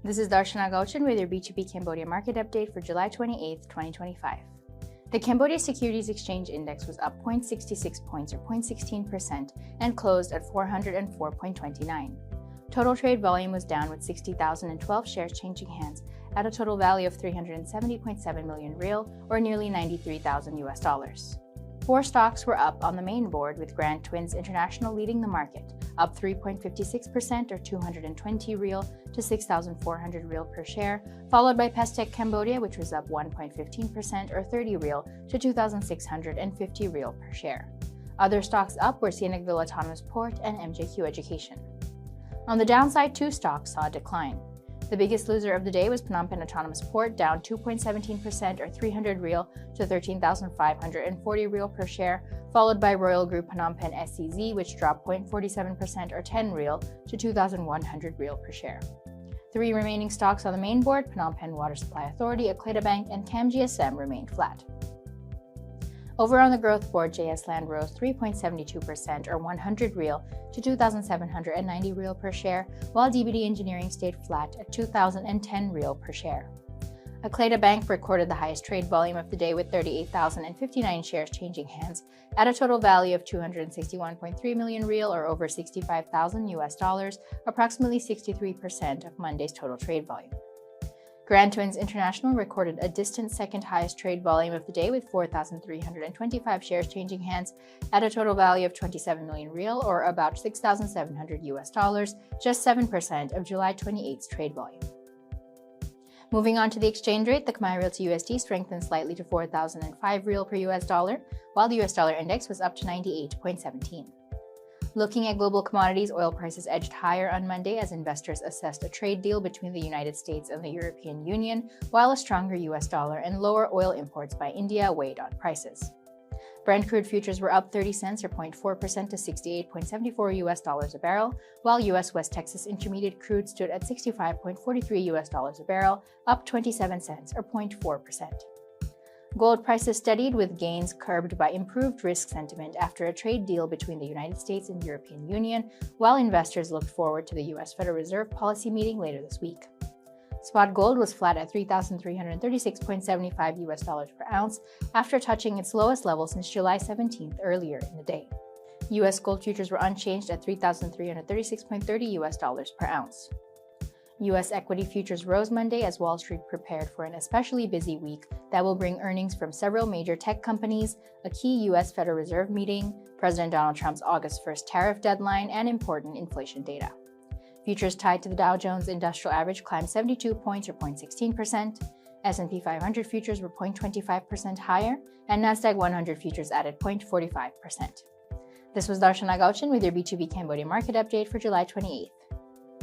This is Darshana Gauchan with your B2B Cambodia Market update for July 28, 2025. The Cambodia Securities Exchange Index was up 0.66 points or 0.16% and closed at 404.29. Total trade volume was down with 60,012 shares changing hands at a total value of 370.7 million real or nearly $93,000. 4 stocks were up on the main board, with Grand Twins International leading the market, up 3.56% or 220 real to 6,400 real per share, followed by Pestec Cambodia, which was up 1.15% or 30 real to 2,650 real per share. Other stocks up were Sihanoukville Autonomous Port and MJQ Education. On the downside, 2 stocks saw a decline. The biggest loser of the day was Phnom Penh Autonomous Port, down 2.17% or 300 real to 13,540 real per share, followed by Royal Group Phnom Penh SCZ, which dropped 0.47% or 10 real to 2,100 real per share. 3 remaining stocks on the main board, Phnom Penh Water Supply Authority, Akleda Bank, and Cam GSM, remained flat. Over on the growth board, JS Land rose 3.72% or 100 real to 2,790 real per share, while DBD Engineering stayed flat at 2,010 real per share. Akleda Bank recorded the highest trade volume of the day, with 38,059 shares changing hands at a total value of 261.3 million real or over $65,000, approximately 63% of Monday's total trade volume. Grand Twins International recorded a distant second highest trade volume of the day, with 4,325 shares changing hands at a total value of 27 million real or about $6,700, just 7% of July 28's trade volume. Moving on to the exchange rate, the Khmer Real to USD strengthened slightly to 4,005 real per US dollar, while the US dollar index was up to 98.17. Looking at global commodities, oil prices edged higher on Monday as investors assessed a trade deal between the United States and the European Union, while a stronger US dollar and lower oil imports by India weighed on prices. Brent crude futures were up 30 cents or 0.4% to $68.74 a barrel, while US West Texas Intermediate crude stood at $65.43 a barrel, up 27 cents or 0.4%. Gold prices steadied, with gains curbed by improved risk sentiment after a trade deal between the United States and European Union, while investors looked forward to the U.S. Federal Reserve policy meeting later this week. Spot gold was flat at $3,336.75 per ounce after touching its lowest level since July 17th earlier in the day. U.S. gold futures were unchanged at $3,336.30 per ounce. U.S. equity futures rose Monday as Wall Street prepared for an especially busy week that will bring earnings from several major tech companies, a key U.S. Federal Reserve meeting, President Donald Trump's August 1st tariff deadline, and important inflation data. Futures tied to the Dow Jones Industrial Average climbed 72 points or 0.16%, S&P 500 futures were 0.25% higher, and Nasdaq 100 futures added 0.45%. This was Darshana Gauchan with your B2B Cambodia Market update for July 28th.